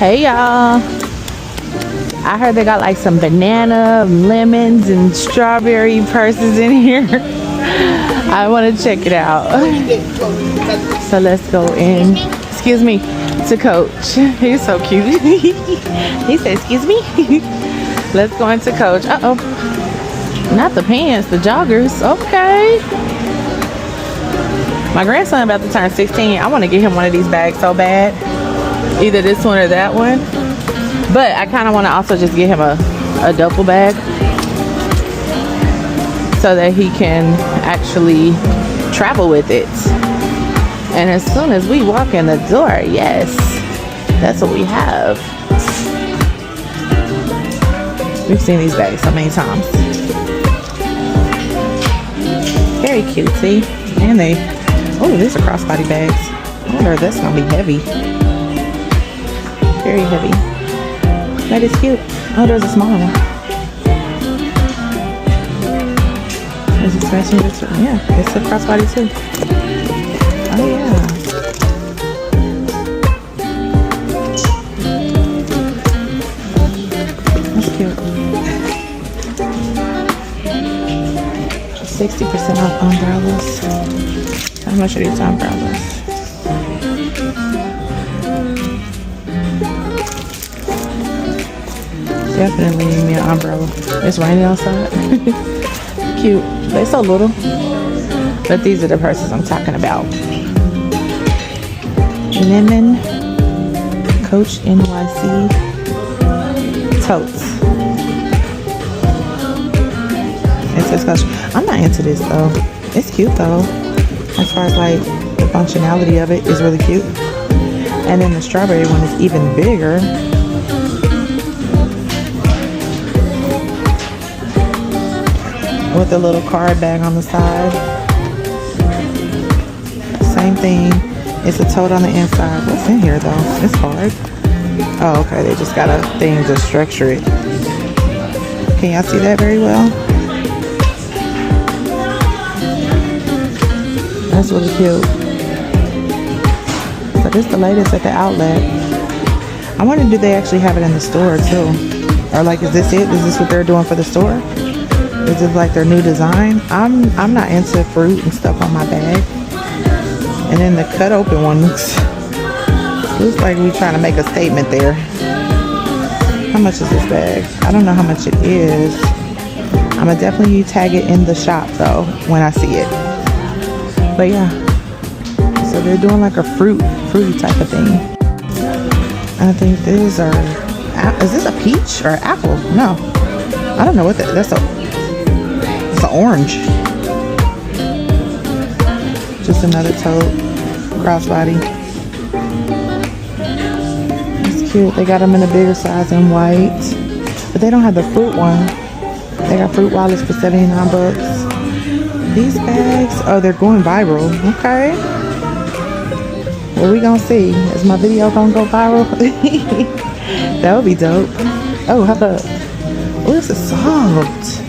Hey y'all, I heard they got like some banana, lemons, and strawberry purses in here. I want to check it out. So let's go in, excuse me, to Coach. He's so cute. He said, excuse me. Let's go into Coach. Uh-oh, not the pants, the joggers. Okay. My grandson about to turn 16. I want to get him one of these bags so bad. Either this one or that one. But I kind of want to also just get him a duffel bag so that he can actually travel with it. And as soon as we walk in the door, yes, that's what we have. We've seen these bags so many times. Very cutesy. And they, oh, these are crossbody bags. I wonder if that's gonna be heavy. Very heavy. That is cute. Oh, there's a smaller one. Is it passenger too? Yeah, it's a crossbody too. Oh yeah. That's cute. 60% off umbrellas. How much are these umbrellas? Definitely need me an umbrella. It's raining outside. Cute. They're so little. But these are the purses I'm talking about. Lemon Coach NYC totes. It says Coach. I'm not into this though. It's cute though. As far as like the functionality of it is really cute. And then the strawberry one is even bigger. With a little card bag on the side. Same thing. It's a tote on the inside. What's in here though? It's hard. Oh, okay. They just got a thing to structure it. Can y'all see that very well? That's really cute. So this is the latest at the outlet. I wonder, do they actually have it in the store too? Or like, is this it? Is this what they're doing for the store? Is it like their new design? I'm not into fruit and stuff on my bag. And then the cut open one looks like we trying to make a statement there. How much is this bag? I don't know how much it is. I'm gonna definitely tag it in the shop though when I see it. But yeah, so they're doing like a fruity type of thing. I think these are, is this a peach or apple? No, I don't know what that's an orange. Just another tote, crossbody. It's cute. They got them in a bigger size in white, but they don't have the fruit one. They got fruit wallets for 79 bucks. These bags, oh, they're going viral. Okay. Well, we gonna see. Is my video gonna go viral? That would be dope. Oh, how about? Oh, this is soft.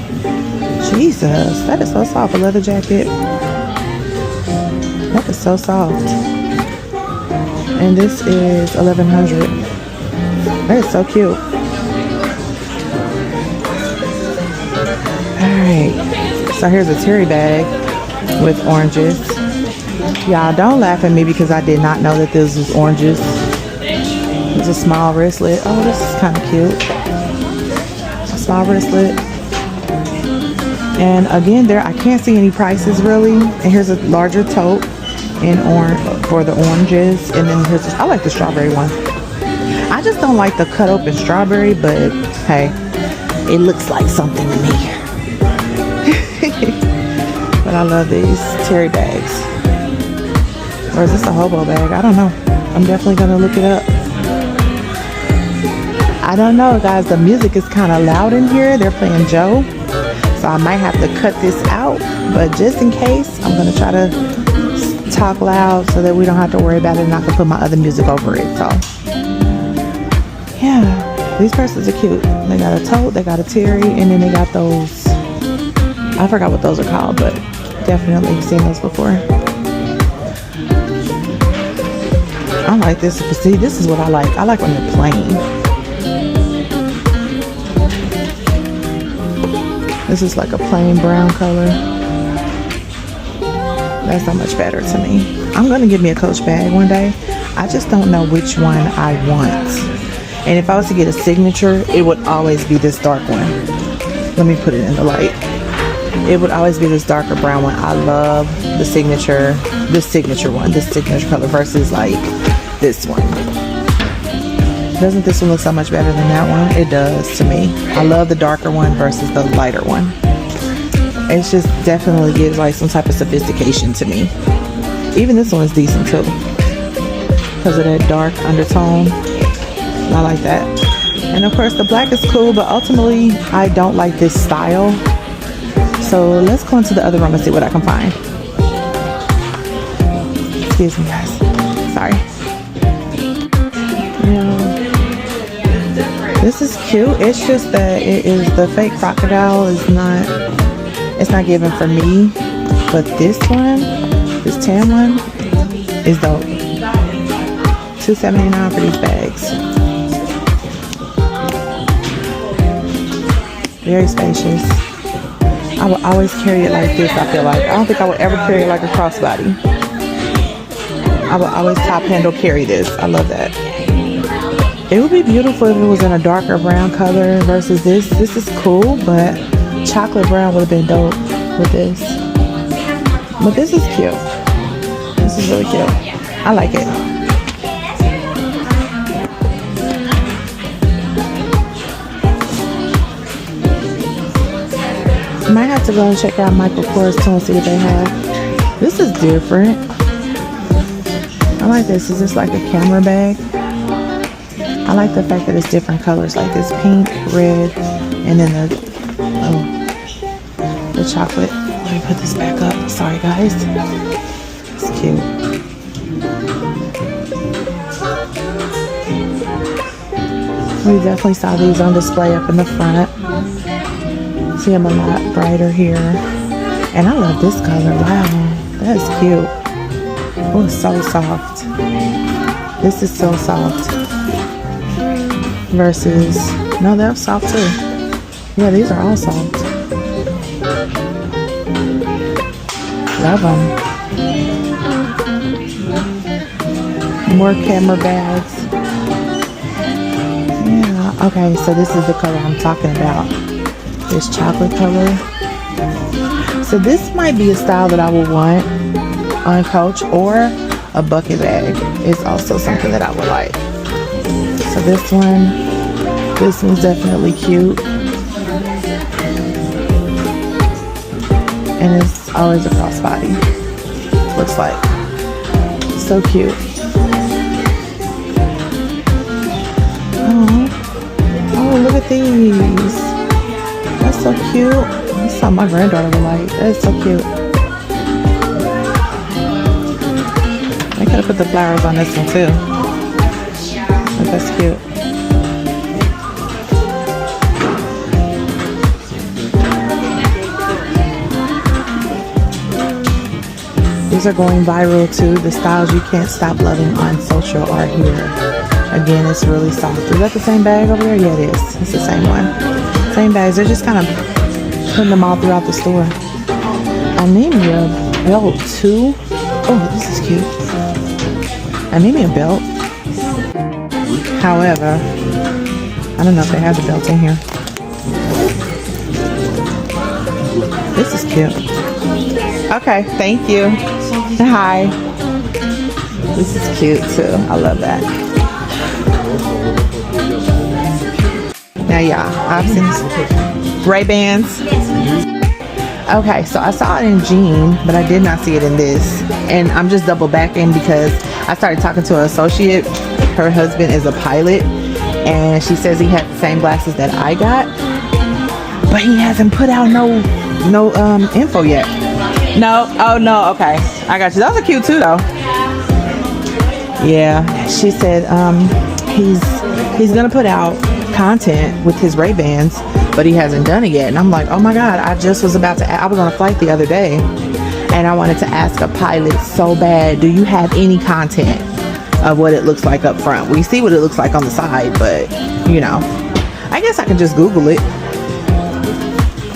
Jesus, that is so soft. A leather jacket. That is so soft. And this is $1,100. That is so cute. All right. So here's a Teri bag with oranges. Y'all don't laugh at me because I did not know that this was oranges. It's a small wristlet. Oh, this is kind of cute. A small wristlet. And again, there I can't see any prices really. And here's a larger tote in orange for the oranges. And then here's I like the strawberry one. I just don't like the cut open strawberry, but hey, it looks like something to me. But I love these Teri bags. Or is this a hobo bag? I don't know. I'm definitely gonna look it up. I don't know, guys. The music is kind of loud in here. They're playing Joe. So I might have to cut this out. But just in case, I'm gonna try to talk loud so that we don't have to worry about it and I can put my other music over it. So yeah, these purses are cute. They got a tote, they got a Teri, and then they got those, I forgot what those are called, but definitely seen those before. I like this, but see, this is what I like. I like when they're plain. This is like a plain brown color. That's not much better to me. I'm gonna get me a Coach bag one day. I just don't know which one I want. And if I was to get a signature, it would always be this dark one. Let me put it in the light. It would always be this darker brown one. I love the signature, this signature one, this signature color versus like this one. Doesn't this one look so much better than that one? It does to me. I love the darker one versus the lighter one. It just definitely gives like some type of sophistication to me. Even this one is decent too, because of that dark undertone. I like that. And of course the black is cool, but ultimately I don't like this style. So let's go into the other room and see what I can find. Excuse me guys, sorry. Yeah. This is cute. It's just that it is, the fake crocodile is not, it's not given for me. But this one, this tan one, is dope. $2.79 for these bags. Very spacious. I will always carry it like this, I feel like. I don't think I would ever carry it like a crossbody. I will always top handle carry this. I love that. It would be beautiful if it was in a darker brown color versus this. This is cool, but chocolate brown would have been dope with this. But this is cute. This is really cute. I like it. Might have to go and check out Michael Kors too and see what they have. This is different. I like this. Is this like a camera bag? I like the fact that it's different colors, like this pink, red, and then the chocolate. Let me put this back up. Sorry guys. It's cute. We definitely saw these on display up in the front. See them a lot brighter here. And I love this color. Wow, that's cute. Oh, it's so soft. This is so soft. Versus, no, they're soft too. Yeah, these are all soft. Love them. More camera bags. Yeah, okay, so this is the color I'm talking about. This chocolate color. So this might be a style that I would want on Coach, or a bucket bag is also something that I would like. So this one's definitely cute. And it's always a crossbody. Looks like. So cute. Oh, look at these. That's so cute. That's something my granddaughter would like. That's so cute. I could have put the flowers on this one too. But that's cute. These are going viral too. The styles you can't stop loving on social are here. Again, it's really soft. Is that the same bag over there? Yeah, it is. It's the same one. Same bags. They're just kind of putting them all throughout the store. I need me a belt too. Oh, this is cute. I need me a belt. However, I don't know if they have the belt in here. This is cute. Okay, thank you. Hi. This is cute too. I love that. Now, yeah, I've seen Ray-Bans. Okay, so I saw it in jean, but I did not see it in this. And I'm just double backing because I started talking to an associate. Her husband is a pilot, and she says he had the same glasses that I got, but he hasn't put out no info yet. No, oh no, okay, I got you. Those are cute too though. Yeah, she said he's gonna put out content with his Ray-Bans, but he hasn't done it yet. And I'm like, oh my god, I just was about to, I was on a flight the other day and I wanted to ask a pilot so bad, do you have any content of what it looks like up front. We see what it looks like on the side, but you know, I guess I can just Google it.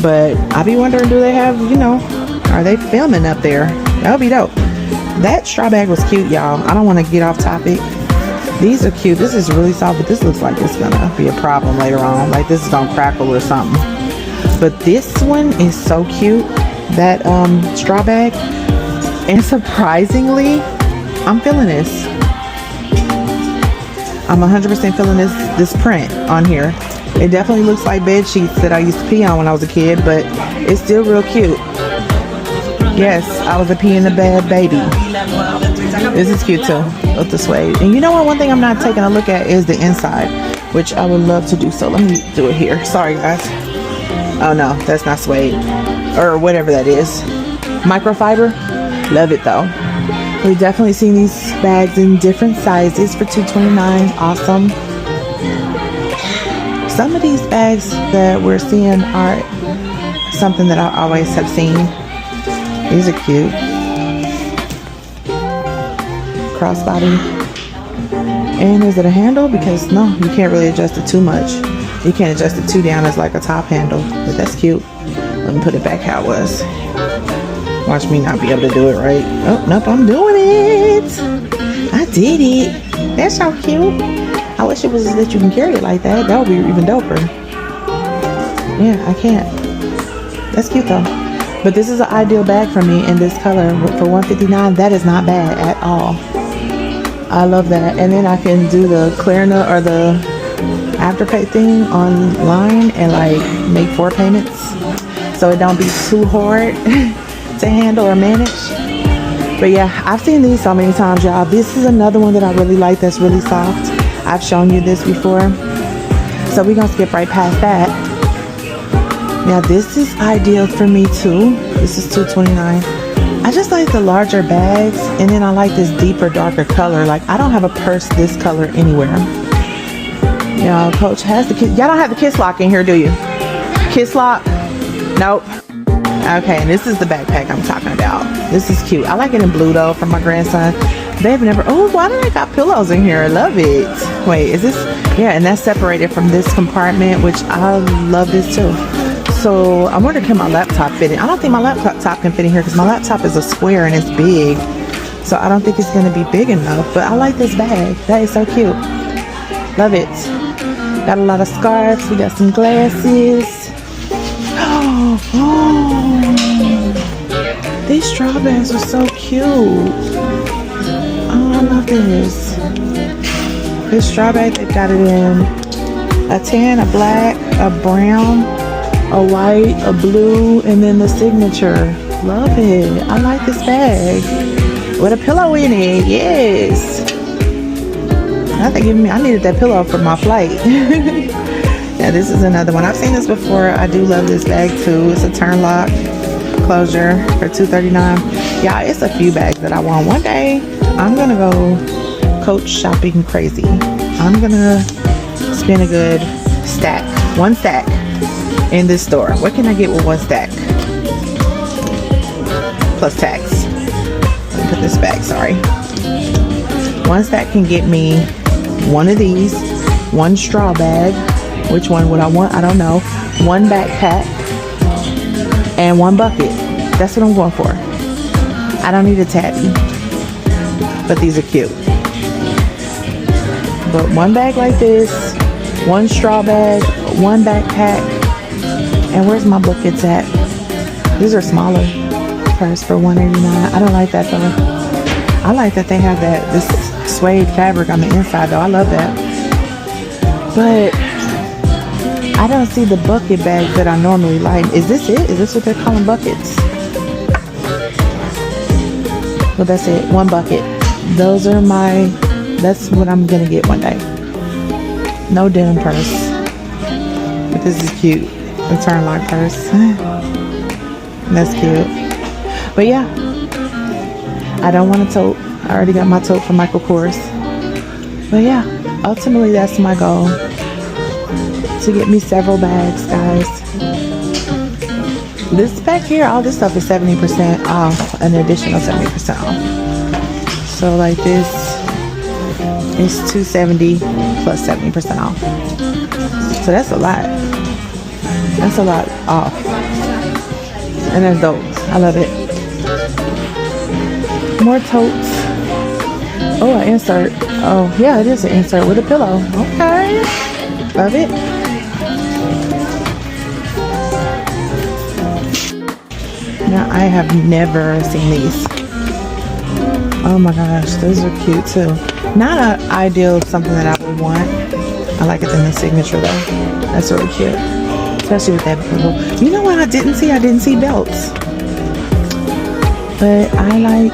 But I be wondering, do they have, you know, are they filming up there? That would be dope. That straw bag was cute, y'all. I don't want to get off topic. These are cute. This is really soft, but this looks like it's gonna be a problem later on. Like this is gonna crackle or something. But this one is so cute, that straw bag. And surprisingly, I'm feeling this. I'm 100% feeling this print on here. It definitely looks like bed sheets that I used to pee on when I was a kid, but it's still real cute. Yes, I was a pee in the bed baby. This is cute too, with the suede. And you know what? One thing I'm not taking a look at is the inside, which I would love to do. So let me do it here. Sorry, guys. Oh no, that's not suede, or whatever that is. Microfiber. Love it though. We've definitely seen these bags in different sizes for $2.29. Awesome. Some of these bags that we're seeing are something that I always have seen. These are cute. Crossbody. And is it a handle? Because no, you can't really adjust it too much. You can't adjust it too down as like a top handle, but that's cute. Let me put it back how it was. Watch me not be able to do it right. Oh, nope, I'm doing it. I did it. That's so cute. I wish it was that you can carry it like that. That would be even doper. Yeah, I can't. That's cute though. But this is an ideal bag for me in this color for $1.59. That is not bad at all. I love that. And then I can do the Klarna or the Afterpay thing online and like make 4 payments, so it don't be too hard to handle or manage. But yeah, I've seen these so many times, y'all. This is another one that I really like that's really soft. I've shown you this before, so we're gonna skip right past that. Now this is ideal for me too. This is $2.29. I just like the larger bags, and then I like this deeper, darker color. Like I don't have a purse this color anywhere. Y'all, Coach has the kiss. Y'all don't have the kiss lock in here, do you? Kiss lock? Nope. Okay, and this is the backpack I'm talking about. This is cute. I like it in blue though for my grandson. They've never, oh, why do I got pillows in here? I love it. Wait, is this, yeah, and that's separated from this compartment, which I love this too. So I wonder can my laptop fit in? I don't think my laptop can fit in here because my laptop is a square and it's big. So I don't think it's gonna be big enough, but I like this bag. That is so cute. Love it. Got a lot of scarves. We got some glasses. Oh, these straw bags are so cute. Oh, I love this. This straw bag, they got it in a tan, a black, a brown, a white, a blue, and then the signature. Love it. I like this bag. With a pillow in it. Yes. I needed that pillow for my flight. Yeah, this is another one. I've seen this before. I do love this bag too. It's a turn lock closure for $2.39. Yeah, it's a few bags that I want. One day I'm gonna go Coach shopping crazy. I'm gonna spend a good stack, 1 stack in this store. What can I get with 1 stack? Plus tax. Let me put this back, sorry. 1 stack can get me 1 of these, 1 straw bag. Which one would I want? I don't know. 1 backpack and 1 bucket. That's what I'm going for. I don't need a tabby, but these are cute. But 1 bag like this, 1 straw bag, 1 backpack, and where's my buckets at? These are smaller. Purse for $1.89. I don't like that though. I like that they have this suede fabric on the inside though. I love that. But I don't see the bucket bags that I normally like. Is this it? Is this what they're calling buckets? Well, that's it. 1 bucket. Those are that's what I'm gonna get one day. No denim purse. But this is cute. A turn lock purse. That's cute. But yeah, I don't want a tote. I already got my tote from Michael Kors. But yeah, ultimately that's my goal. To get me several bags, guys. This back here, all this stuff is 70% off, an additional 70% off. So like this, It's $270 plus 70% off. So that's a lot. That's a lot off. And that's dope. I love it. More totes. Oh, an insert. Oh, yeah, it is an insert with a pillow. Okay. Love it. Now, I have never seen these. Oh my gosh, those are cute too. Not an ideal something that I would want. I like it in the signature though. That's really cute. Especially with that purple. You know what I didn't see? I didn't see belts. But I like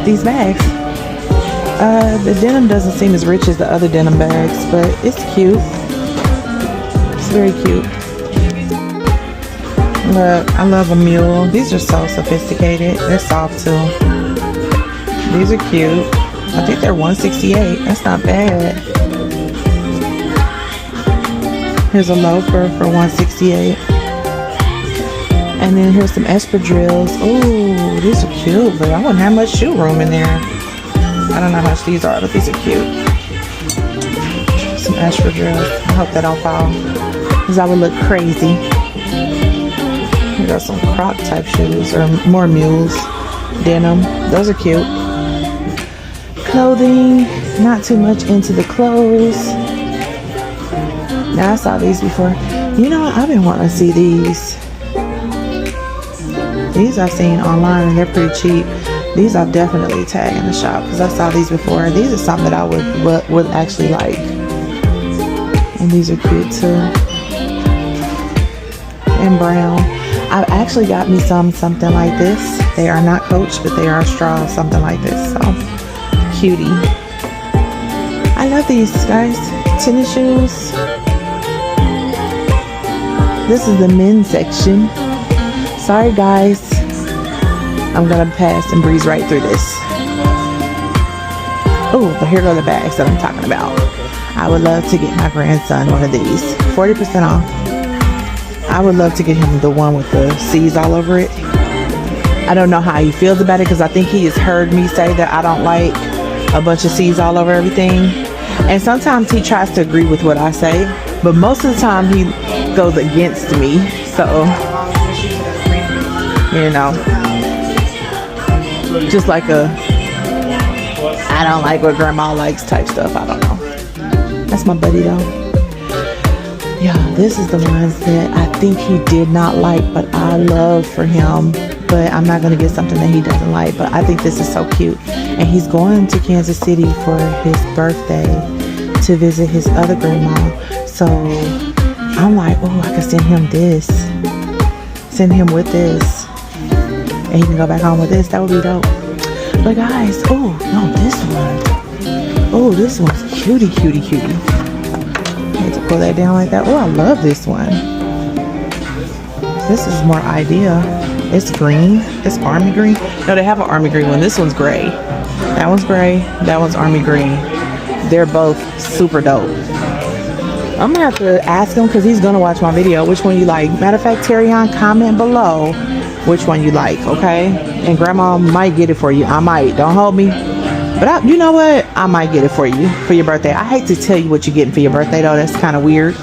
these bags. The denim doesn't seem as rich as the other denim bags, but it's cute. It's very cute. Look, I love a mule. These are so sophisticated. They're soft too. These are cute. I think they're $168. That's not bad. Here's a loafer for $168. And then here's some espadrilles. Oh, these are cute, but I wouldn't have much shoe room in there. I don't know how much these are, but these are cute. Some espadrilles. I hope that don't fall, because I would look crazy. We got some croc type shoes, or more mules. Denim. Those are cute. Clothing. Not too much into the clothes. Now, I saw these before. You know what? I've been wanting to see these. These I've seen online and they're pretty cheap. These I've definitely tagged in the shop because I saw these before. These are something that I would actually like. And these are cute too. And brown. I've actually got me something like this. They are not Coach, but they are straw, something like this. So, cutie. I love these, guys. Tennis shoes. This is the men's section. Sorry, guys. I'm gonna pass and breeze right through this. Oh, but here go the bags that I'm talking about. I would love to get my grandson one of these. 40% off. I would love to get him the one with the C's all over it. I don't know how he feels about it because I think he has heard me say that I don't like a bunch of C's all over everything. And sometimes he tries to agree with what I say, but most of the time he goes against me. So, you know, just like a I don't like what grandma likes type stuff. I don't know. That's my buddy though. Yeah, this is the ones that I think he did not like, but I love for him. But I'm not going to get something that he doesn't like. But I think this is so cute. And he's going to Kansas City for his birthday to visit his other grandma. So I'm like, oh, I could send him this. Send him with this. And he can go back home with this. That would be dope. But guys, oh, no, this one. Oh, this one's cutie, cutie, cutie. I had to pull that down like that. Oh, I love this one. This is more ideal. It's green. It's army green. No, they have an army green one. This one's gray. That one's gray. That one's army green. They're both super dope. I'm gonna have to ask him because he's gonna watch my video which one you like. Matter of fact, Terion, comment below which one you like, okay? And grandma might get it for you. I might. Don't hold me. But you know what? I might get it for you for your birthday. I hate to tell you what you're getting for your birthday though. That's kind of weird.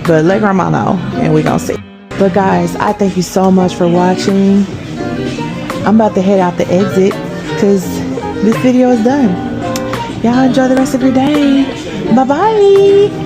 But let grandma know and we're gonna see. But guys, I thank you so much for watching. I'm about to head out the exit because this video is done. Y'all enjoy the rest of your day. Bye-bye.